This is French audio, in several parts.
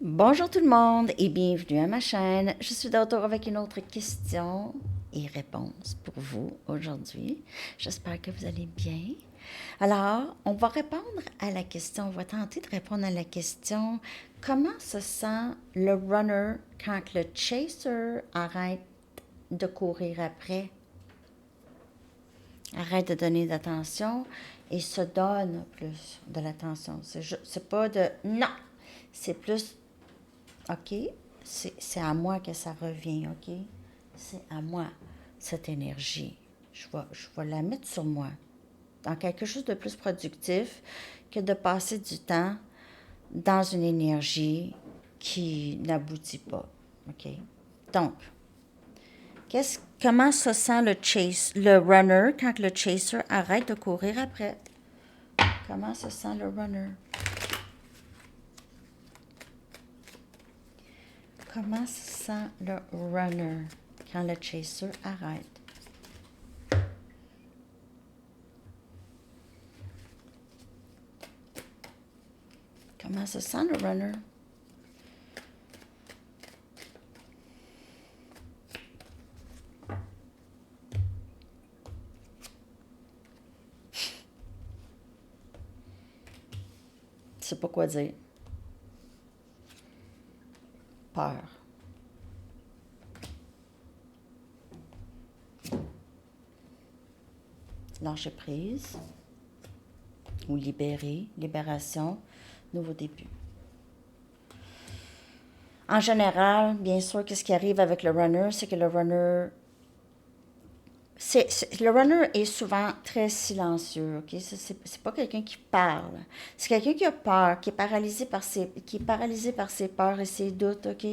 Bonjour tout le monde et bienvenue à ma chaîne. Je suis de retour avec une autre question et réponse pour vous aujourd'hui. J'espère que vous allez bien. Alors, on va répondre à la question, on va tenter de répondre à la question comment se sent le runner quand le chaser arrête de courir après, arrête de donner d'attention et se donne plus de l'attention. C'est pas de non, c'est plus OK, c'est à moi que ça revient, OK? C'est à moi, cette énergie. Je vais la mettre sur moi, dans quelque chose de plus productif que de passer du temps dans une énergie qui n'aboutit pas, OK? Donc, comment se sent le runner quand le chaser arrête de courir après? Comment se sent le runner? Comment se sent le runner quand le chaser arrête? Comment se sent le runner? Je sais pas quoi dire. Peur. Lâcher prise. Ou libérer. Libération. Nouveau début. En général, bien sûr, qu'est-ce qui arrive avec le runner, c'est que le runner le runner est souvent très silencieux, ok? C'est pas quelqu'un qui parle. C'est quelqu'un qui a peur, qui est paralysé par ses peurs et ses doutes, ok?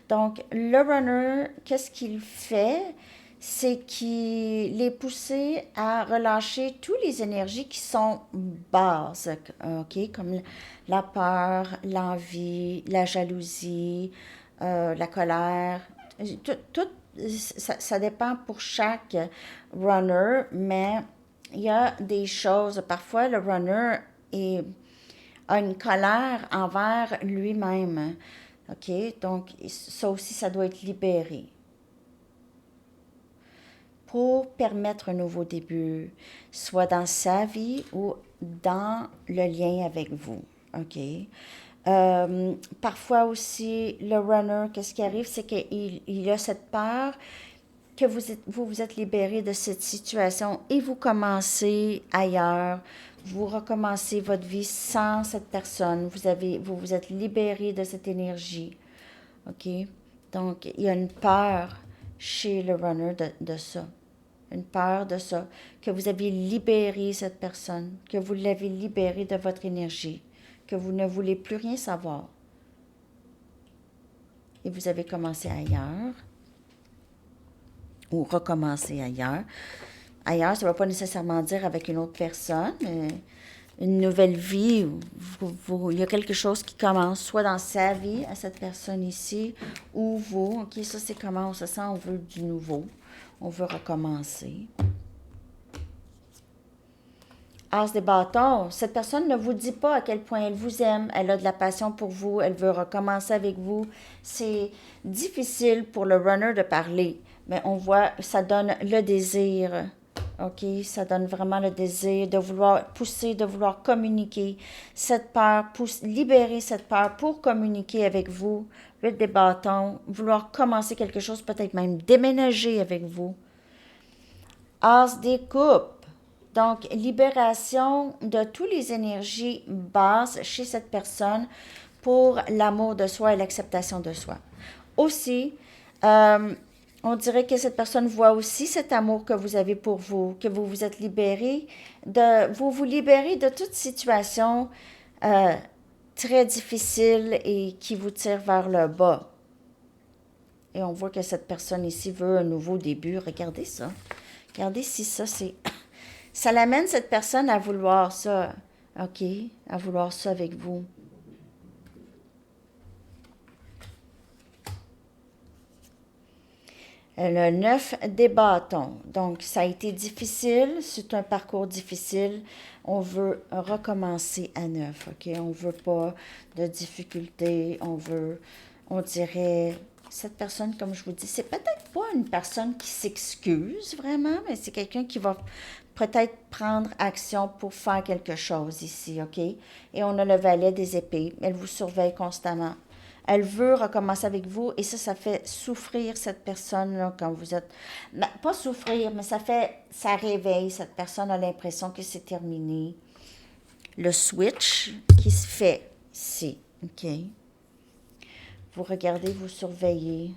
Donc, le runner, qu'est-ce qu'il fait? C'est qu'il est poussé à relâcher toutes les énergies qui sont basses, ok? Comme la peur, l'envie, la jalousie, la colère, tout, ça dépend pour chaque runner, mais il y a des choses. Parfois, le runner a une colère envers lui-même. OK? Donc, ça aussi, ça doit être libéré pour permettre un nouveau début, soit dans sa vie ou dans le lien avec vous. OK? Parfois aussi, le runner, qu'est-ce qui arrive, c'est qu'il a cette peur que vous êtes libéré de cette situation et vous commencez ailleurs, vous recommencez votre vie sans cette personne, vous vous êtes libéré de cette énergie, ok? Donc, il y a une peur chez le runner de ça, une peur de ça, que vous avez libéré cette personne, que vous l'avez libéré de votre énergie, que vous ne voulez plus rien savoir et vous avez commencé ailleurs ou recommencer ailleurs. Ailleurs, ça ne va pas nécessairement dire avec une autre personne, une nouvelle vie. Il y a quelque chose qui commence, soit dans sa vie, à cette personne ici, ou vous. OK, ça c'est comment on se sent, on veut du nouveau. On veut recommencer. As des bâtons, cette personne ne vous dit pas à quel point elle vous aime, elle a de la passion pour vous, elle veut recommencer avec vous. C'est difficile pour le runner de parler, mais on voit, ça donne le désir. OK, ça donne vraiment le désir de vouloir pousser, de vouloir communiquer. Cette peur, libérer cette peur pour communiquer avec vous. 8 des bâtons, vouloir commencer quelque chose, peut-être même déménager avec vous. As des coupes. Donc, libération de toutes les énergies basses chez cette personne pour l'amour de soi et l'acceptation de soi. Aussi, euh, on dirait que cette personne voit aussi cet amour que vous avez pour vous, que vous vous êtes libéré, vous vous libérez de toute situation euh, très difficile et qui vous tire vers le bas. Et on voit que cette personne ici veut un nouveau début. Regardez ça. Regardez si ça, c'est... Ça l'amène, cette personne, à vouloir ça. OK? À vouloir ça avec vous. Le 9 des bâtons. Donc, ça a été difficile. C'est un parcours difficile. On veut recommencer à neuf, OK? On veut pas de difficultés. On dirait, cette personne, comme je vous dis, c'est peut-être pas une personne qui s'excuse vraiment, mais c'est quelqu'un qui va peut-être prendre action pour faire quelque chose ici, OK? Et on a le valet des épées. Elle vous surveille constamment. Elle veut recommencer avec vous et ça fait souffrir cette personne-là quand vous êtes... Ben, pas souffrir, mais ça réveille. Cette personne a l'impression que c'est terminé. Le switch qui se fait ici, OK? Vous regardez, vous surveillez.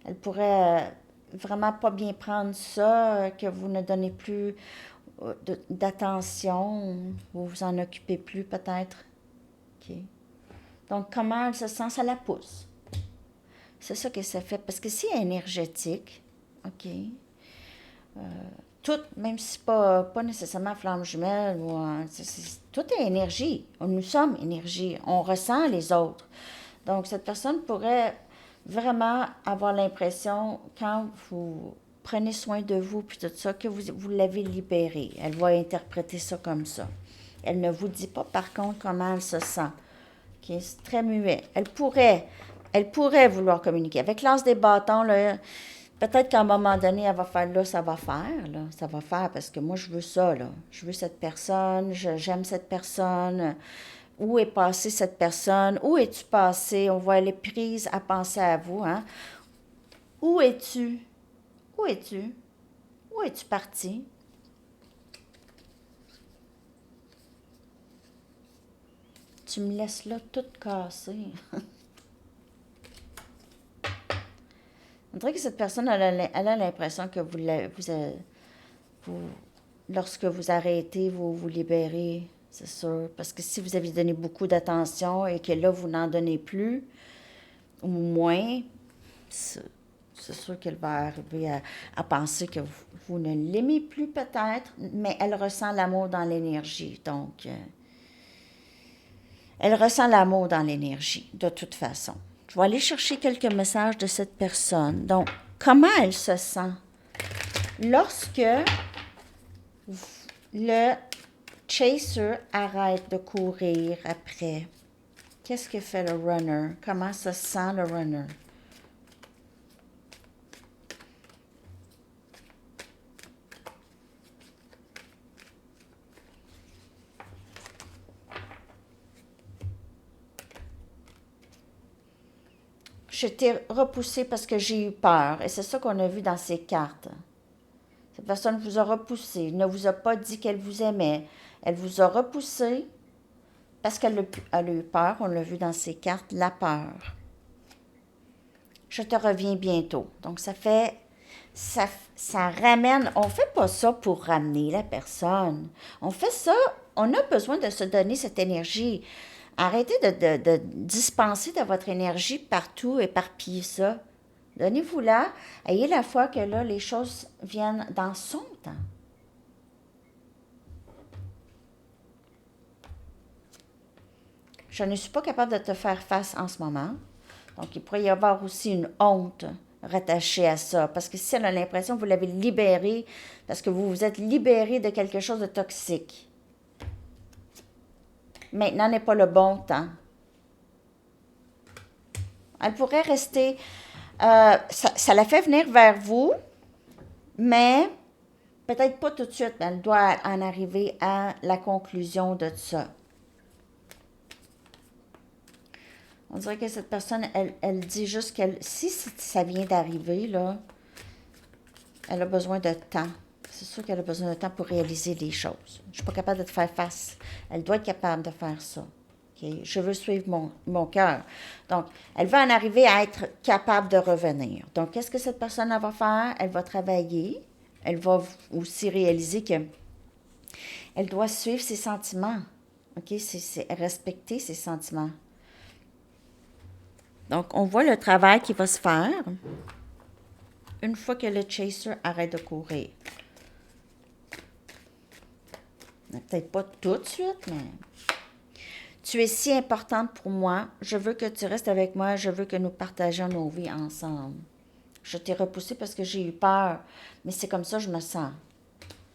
Elle pourrait vraiment pas bien prendre ça, que vous ne donnez plus d'attention, vous vous en occupez plus peut-être. OK? Donc, comment elle se sent, ça la pousse. C'est ça que ça fait. Parce que c'est énergétique, OK? Tout, même si pas nécessairement flamme jumelle, tout est énergie. Nous sommes énergie. On ressent les autres. Donc, cette personne pourrait vraiment avoir l'impression, quand vous prenez soin de vous, puis tout ça, que vous l'avez libérée. Elle va interpréter ça comme ça. Elle ne vous dit pas, par contre, comment elle se sent. Okay? C'est très muet. Elle pourrait vouloir communiquer. Avec l'as des bâtons, là, peut-être qu'à un moment donné, elle va faire, là, ça va faire, là. Ça va faire, parce que moi, je veux ça, là. Je veux cette personne, j'aime cette personne. Où est passée cette personne? Où es-tu passé? On voit, elle est prise à penser à vous, hein? Où es-tu? Où es-tu? Où es-tu parti? Tu me laisses là toute cassée. On dirait que cette personne, elle a l'impression que lorsque vous arrêtez, vous libérez, c'est sûr. Parce que si vous aviez donné beaucoup d'attention et que là, vous n'en donnez plus, ou moins, c'est sûr qu'elle va arriver à penser que vous ne l'aimez plus peut-être, mais elle ressent l'amour dans l'énergie. Donc, elle ressent l'amour dans l'énergie, de toute façon. Je vais aller chercher quelques messages de cette personne. Donc, comment elle se sent? Lorsque le chaser arrête de courir après, qu'est-ce que fait le runner? Comment se sent le runner? Je t'ai repoussé parce que j'ai eu peur. Et c'est ça qu'on a vu dans ces cartes. Cette personne vous a repoussé, ne vous a pas dit qu'elle vous aimait. Elle vous a repoussé parce qu'elle a eu peur. On l'a vu dans ces cartes, la peur. Je te reviens bientôt. Donc, ça ramène, on fait pas ça pour ramener la personne. On fait ça, on a besoin de se donner cette énergie. Arrêtez de dispenser de votre énergie partout, éparpiller ça. Donnez-vous-la. Ayez la foi que là, les choses viennent dans son temps. Je ne suis pas capable de te faire face en ce moment. Donc, il pourrait y avoir aussi une honte rattachée à ça. Parce que si elle a l'impression que vous l'avez libérée, parce que vous vous êtes libéré de quelque chose de toxique. Maintenant n'est pas le bon temps. Elle pourrait rester... ça la fait venir vers vous, mais peut-être pas tout de suite. Elle doit en arriver à la conclusion de ça. On dirait que cette personne, elle dit juste qu'elle... Si ça vient d'arriver, là, elle a besoin de temps. C'est sûr qu'elle a besoin de temps pour réaliser les choses. Je ne suis pas capable de te faire face. Elle doit être capable de faire ça. Okay? Je veux suivre mon cœur. Donc, elle va en arriver à être capable de revenir. Donc, qu'est-ce que cette personne va faire? Elle va travailler. Elle va aussi réaliser que elle doit suivre ses sentiments. OK? C'est respecter ses sentiments. Donc, on voit le travail qui va se faire une fois que le chaser arrête de courir. Peut-être pas tout de suite, mais... Tu es si importante pour moi. Je veux que tu restes avec moi. Je veux que nous partagions nos vies ensemble. Je t'ai repoussé parce que j'ai eu peur. Mais c'est comme ça que je me sens.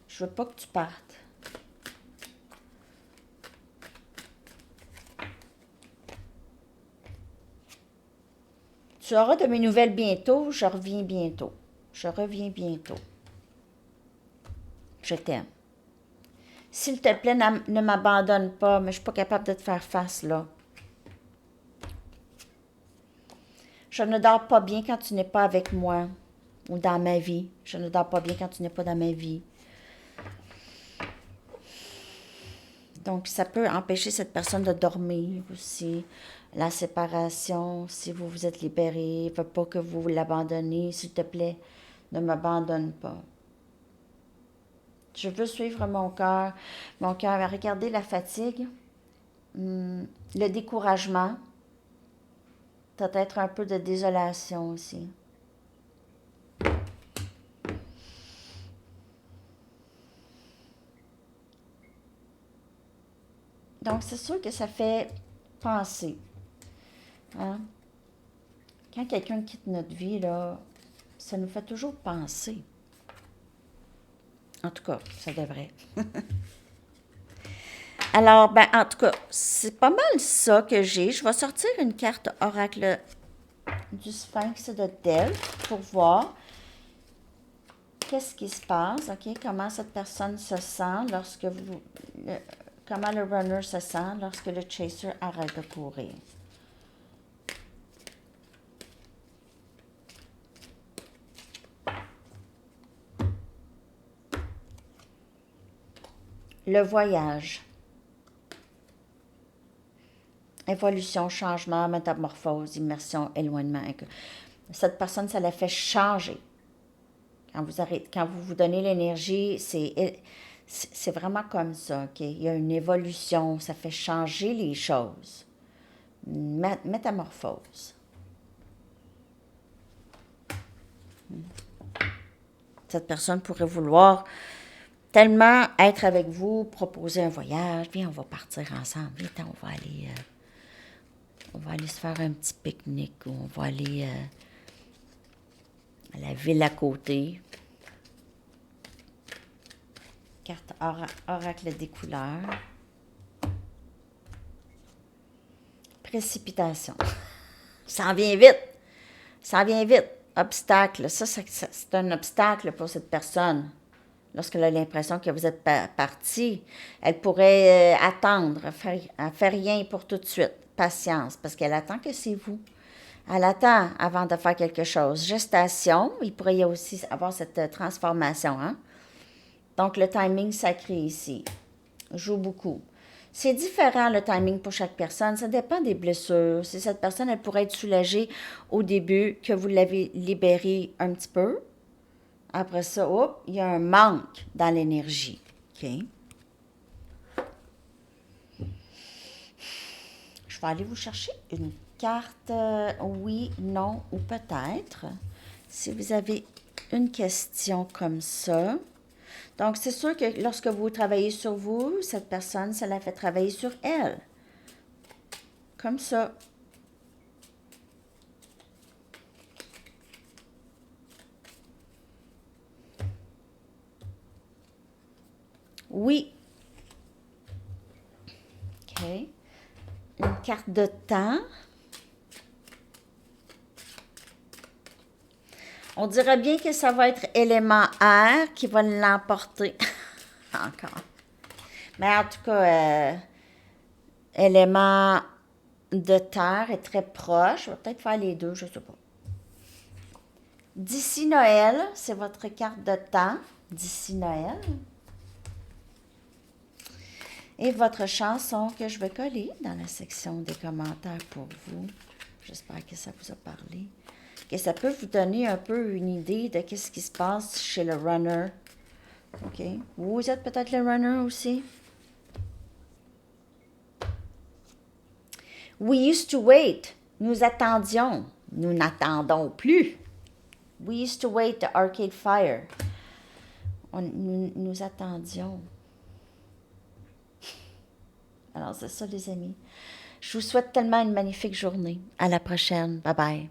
Je veux pas que tu partes. Tu auras de mes nouvelles bientôt. Je reviens bientôt. Je reviens bientôt. Je t'aime. S'il te plaît, ne m'abandonne pas, mais je suis pas capable de te faire face, là. Je ne dors pas bien quand tu n'es pas avec moi ou dans ma vie. Je ne dors pas bien quand tu n'es pas dans ma vie. Donc, ça peut empêcher cette personne de dormir aussi. La séparation, si vous vous êtes libéré, il ne veut pas que vous l'abandonnez. S'il te plaît, ne m'abandonne pas. Je veux suivre mon cœur. Mon cœur, regardez la fatigue, le découragement, peut-être un peu de désolation aussi. Donc, c'est sûr que ça fait penser. Hein? Quand quelqu'un quitte notre vie, là, ça nous fait toujours penser. En tout cas, ça devrait. Alors, ben, en tout cas, c'est pas mal ça que j'ai. Je vais sortir une carte oracle du Sphinx de Delphes pour voir qu'est-ce qui se passe, OK? Comment cette personne se sent lorsque vous... comment le runner se sent lorsque le chaser arrête de courir. Le voyage. Évolution, changement, métamorphose, immersion, éloignement. Cette personne, ça la fait changer. Quand vous vous donnez l'énergie, c'est vraiment comme ça, OK? Il y a une évolution, ça fait changer les choses. Métamorphose. Cette personne pourrait vouloir tellement être avec vous, proposer un voyage. Viens, on va partir ensemble. Viens, on va aller se faire un petit pique-nique ou on va aller à la ville à côté. Carte oracle des couleurs. Précipitation. Ça en vient vite. Ça en vient vite. Obstacle. Ça, c'est un obstacle pour cette personne. Lorsqu'elle a l'impression que vous êtes parti, elle pourrait attendre. Elle fait rien pour tout de suite. Patience, parce qu'elle attend que c'est vous. Elle attend avant de faire quelque chose. Gestation, il pourrait y aussi avoir cette transformation. Hein? Donc, le timing sacré ici joue beaucoup. C'est différent le timing pour chaque personne. Ça dépend des blessures. Si cette personne, elle pourrait être soulagée au début, que vous l'avez libérée un petit peu. Après ça, hop, il y a un manque dans l'énergie. OK? Je vais aller vous chercher une carte oui, non ou peut-être. Si vous avez une question comme ça. Donc, c'est sûr que lorsque vous travaillez sur vous, cette personne, ça la fait travailler sur elle. Comme ça. Oui. OK. Une carte de temps. On dirait bien que ça va être élément air qui va l'emporter. Encore. Mais en tout cas, élément de terre est très proche. Je vais peut-être faire les deux, je ne sais pas. D'ici Noël, c'est votre carte de temps. D'ici Noël. Et votre chanson que je vais coller dans la section des commentaires pour vous. J'espère que ça vous a parlé. Que ça peut vous donner un peu une idée de ce qui se passe chez le runner. OK? Vous êtes peut-être le runner aussi? We used to wait. Nous attendions. Nous n'attendons plus. We used to wait the Arcade Fire. Nous attendions. Alors, c'est ça, les amis. Je vous souhaite tellement une magnifique journée. À la prochaine. Bye bye.